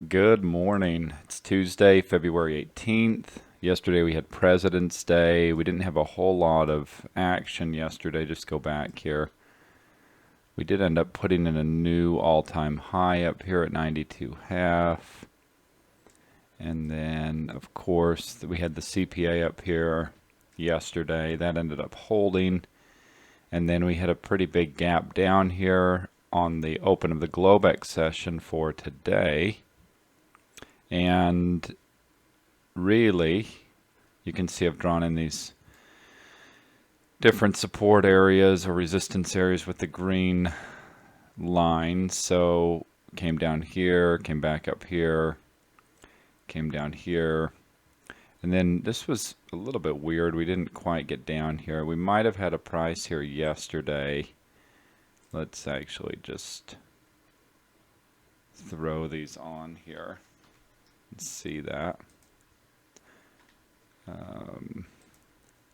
Good morning. It's Tuesday, February 18th. Yesterday we had President's Day. We didn't have a whole lot of action yesterday. Just go back here. We did end up putting in a new all-time high up here at 92.5. And then, of course, we had the CPA up here yesterday. That ended up holding. And then we had a pretty big gap down here on the open of the Globex session for today. And really, you can see I've drawn in these different support areas or resistance areas with the green line. So came down here, came back up here, came down here. And then this was a little bit weird. We didn't quite get down here. We might have had a price here yesterday. Let's actually just throw these on here. See that.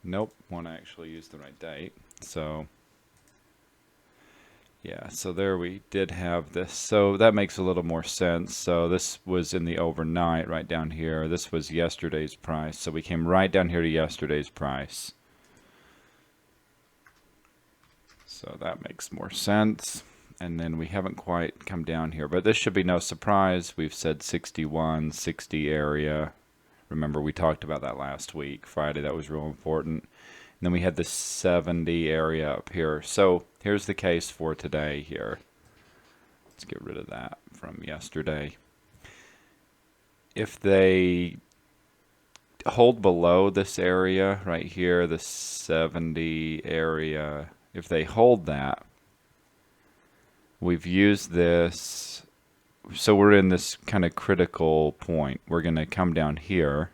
Nope, won't actually use the right date. So yeah, so there we did have this. So that makes a little more sense. So this was in the overnight right down here. This was yesterday's price. So we came right down here to yesterday's price. So that makes more sense. And then we haven't quite come down here, but this should be no surprise. We've said 61, 60 area. Remember, we talked about that last week, Friday. That was real important. And then we had the 70 area up here. So here's the case for today here. Let's get rid of that from yesterday. If they hold below this area right here, the 70 area, if they hold that, we've used this, so we're in this kind of critical point. We're going to come down here,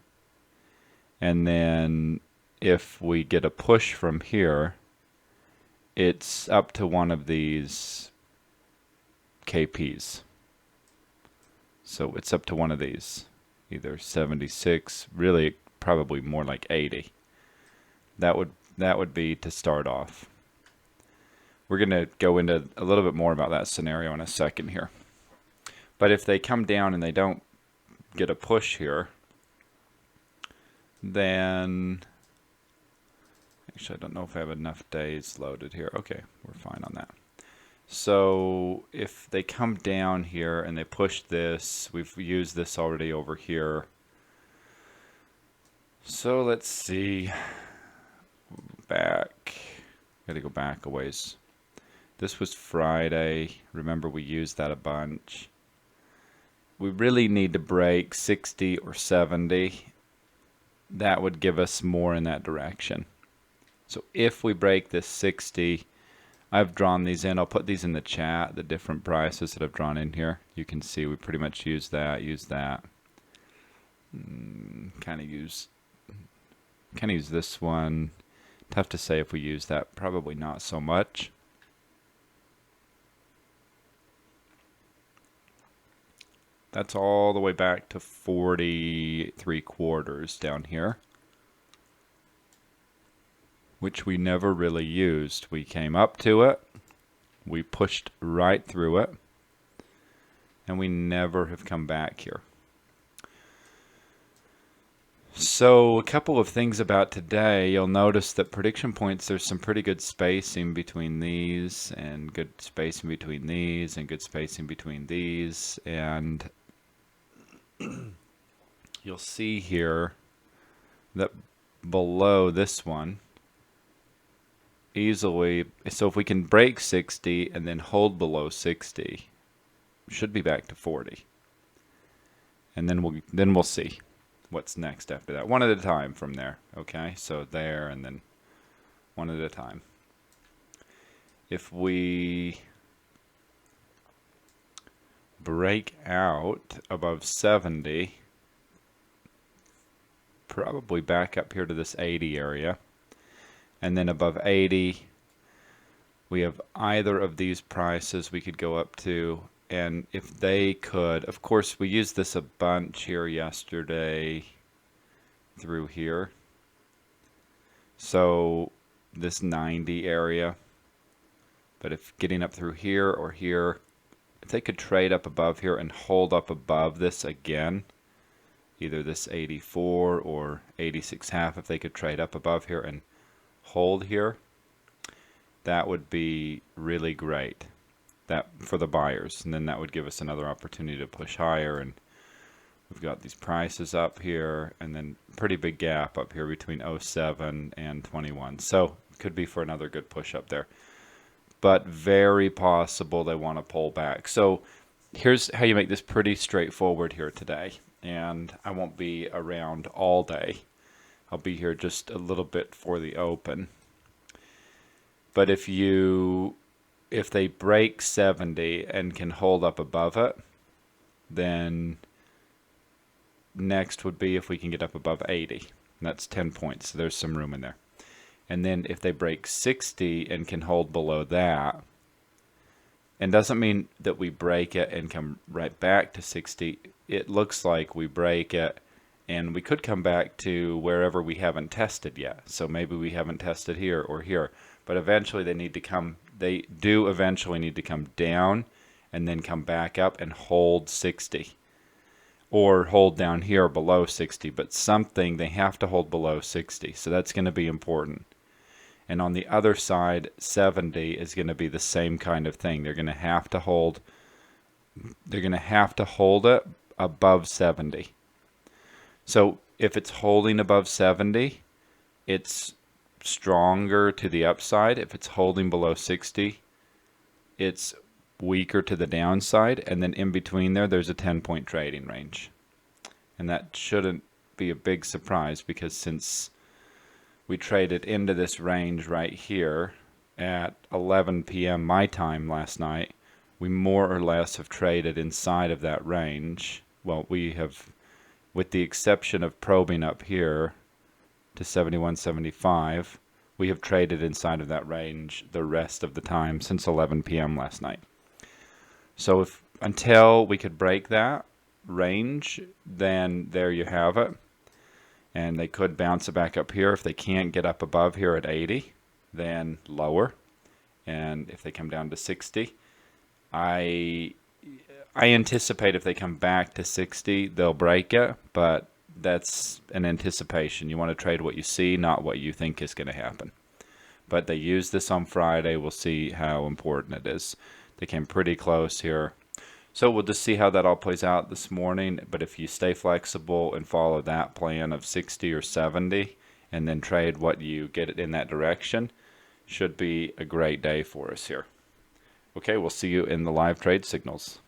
and then if we get a push from here, it's up to one of these KPs. So it's up to one of these, either 76, really probably more like 80. That would be to start off. We're going to go into a little bit more about that scenario in a second here. But if they come down and they don't get a push here, then actually I don't know if I have enough days loaded here. Okay, we're fine on that. So if they come down here and they push this, we've used this already over here. So let's see. Back. Gotta go back a ways. This was Friday. Remember, we used that a bunch. We really need to break 60 or 70. That would give us more in that direction. So if we break this 60, I've drawn these in. I'll put these in the chat, the different prices that I've drawn in here. You can see we pretty much use that. Kind of use this one. Tough to say if we use that. Probably not so much. That's all the way back to 43/4 down here, which we never really used. We came up to it, we pushed right through it, and we never have come back here. So a couple of things about today. You'll notice that prediction points, there's some pretty good spacing between these, and good spacing between these, and good spacing between these, and you'll see here that below this one easily, so if we can break 60 and then hold below 60, we should be back to 40, and then we'll see what's next after that, one at a time from there. Okay, so there, and then one at a time. If we break out above 70, probably back up here to this 80 area, and then above 80 we have either of these prices we could go up to, and if they could, of course we used this a bunch here yesterday through here, so this 90 area, but if getting up through here or here, if they could trade up above here and hold up above this again, either this 84 or 86.5, if they could trade up above here and hold here, that would be really great. That for the buyers, and then that would give us another opportunity to push higher. And we've got these prices up here, and then pretty big gap up here between 07 and 21. So it could be for another good push up there, but very possible they want to pull back. So here's how you make this pretty straightforward here today. And I won't be around all day. I'll be here just a little bit for the open. But if they break 70 and can hold up above it, then next would be if we can get up above 80. And that's 10 points. So there's some room in there. And then if they break 60 and can hold below that, and doesn't mean that we break it and come right back to 60. It looks like we break it and we could come back to wherever we haven't tested yet. So maybe we haven't tested here or here, but eventually they do eventually need to come down and then come back up and hold 60, or hold down here below 60, but something they have to hold below 60. So that's going to be important. And on the other side, 70 is going to be the same kind of thing. They're going to have to hold it above 70. So if it's holding above 70, it's stronger to the upside. If it's holding below 60, it's weaker to the downside. And then in between there's a 10-point trading range. And that shouldn't be a big surprise, because since we traded into this range right here at 11 p.m. my time last night, we more or less have traded inside of that range. Well, we have, with the exception of probing up here to 71.75, we have traded inside of that range the rest of the time since 11 p.m. last night. So until we could break that range, then there you have it. And they could bounce it back up here. If they can't get up above here at 80, then lower. And if they come down to 60, I anticipate if they come back to 60, they'll break it. But that's an anticipation. You want to trade what you see, not what you think is going to happen. But they used this on Friday. We'll see how important it is. They came pretty close here. So we'll just see how that all plays out this morning. But if you stay flexible and follow that plan of 60 or 70 and then trade what you get in that direction, should be a great day for us here. Okay, we'll see you in the live trade signals.